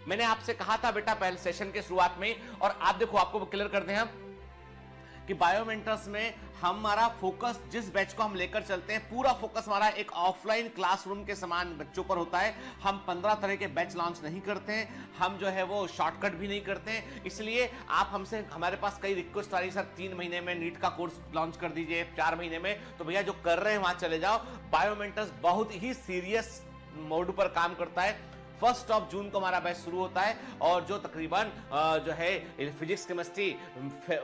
मैंने आपसे कहा था बेटा पहले सेशन के शुरुआत में, और आप देखो आपको क्लियर कर दें हम कि बायोमेंटर्स में हमारा फोकस, जिस बैच को हम लेकर चलते हैं, पूरा फोकस हमारा एक ऑफलाइन क्लासरूम के समान बच्चों पर होता है। हम 15 तरह के बैच लॉन्च नहीं करते हैं, हम जो है वो शॉर्टकट भी नहीं करते हैं। इसलिए आप हमसे, हमारे पास कई रिक्वेस्ट आ रही है, सर 3 महीने में नीट का कोर्स लॉन्च कर दीजिए, 4 महीने में। तो भैया जो कर रहे हैं वहां चले जाओ। बायोमेंटर्स बहुत ही सीरियस मोड पर काम करता है। 1 जून को हमारा बैच शुरू होता है, और जो तकरीबन जो है फिजिक्स केमिस्ट्री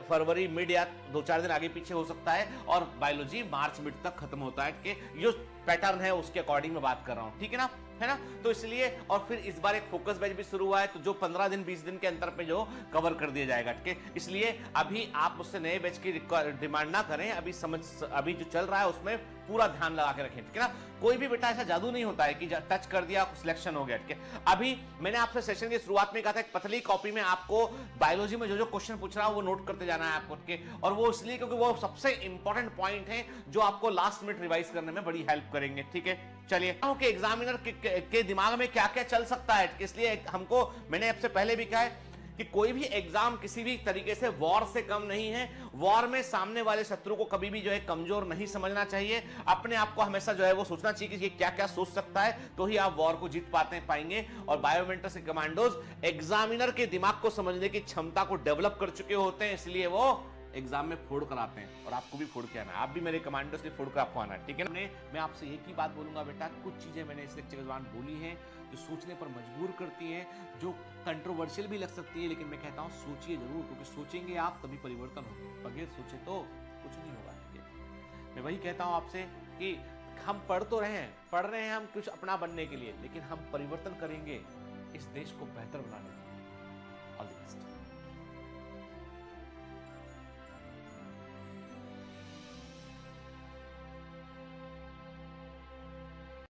फरवरी मिड या 2-4 दिन आगे पीछे हो सकता है, और बायोलॉजी मार्च मिड तक खत्म होता है। कि जो पैटर्न है उसके अकॉर्डिंग मैं बात कर रहा हूं, ठीक है ना, है ना। तो इसलिए, और फिर इस बार एक फोकस बैच भी शुरू हुआ है, तो जो 15 दिन 20 दिन के अंतर पे जो कवर कर दिया जाएगा, ठीक है। इसलिए अभी आप मुझसे नए बैच की डिमांड ना करें, अभी जो चल रहा है उसमें पूरा ध्यान लगा के रखें, ठीक है ना। कोई भी बेटा ऐसा जादू नहीं होता है कि टच कर दिया सिलेक्शन हो गया, ठीक है। अभी मैंने आपसे सेशन की शुरुआत में कहा था, एक पतली कॉपी में आपको बायोलॉजी में जो जो क्वेश्चन पूछ रहा है वो नोट करते जाना है आपको, ठीक है। और वो इसलिए क्योंकि वो सबसे इंपॉर्टेंट पॉइंट है जो आपको लास्ट मिनट रिवाइज करने में बड़ी हेल्प करेंगे, ठीक है। चलिए, कि एग्जामिनर के दिमाग में क्या क्या चल सकता है, इसलिए हमको, मैंने आपसे पहले भी कहा है कि कोई भी एग्जाम किसी भी तरीके से वॉर से कम नहीं है। वॉर में सामने वाले शत्रु को कभी भी जो है कमजोर नहीं समझना चाहिए। अपने आप को हमेशा जो है वो सोचना चाहिए कि ये क्या क्या सोच सकता है, तो ही आप वॉर को जीत पाएंगे। और बायोमेंटर्स के कमांडोज एग्जामिनर के दिमाग को समझने की क्षमता को डेवलप कर चुके होते हैं, इसलिए वो एग्जाम में फोड़ कर आते हैं। और आपको भी फोड़ के आना है, आप भी मेरे कमांडो से फोड़ कर आपको आना है, ठीक है। मैं आपसे एक ही बात बोलूंगा बेटा, कुछ चीजें मैंने इस लेक्चर के दौरान बोली हैं जो सोचने पर मजबूर करती हैं, जो कंट्रोवर्शियल भी लग सकती है, लेकिन मैं कहता हूं सोचिए जरूर, क्योंकि सोचेंगे आप तभी परिवर्तन होगा, बगैर सोचे तो कुछ नहीं होगा, ठीक है। मैं वही कहता हूं आपसे कि हम पढ़ रहे हैं हम कुछ अपना बनने के लिए, लेकिन हम परिवर्तन करेंगे इस देश को बेहतर बनाने के लिए। All the best.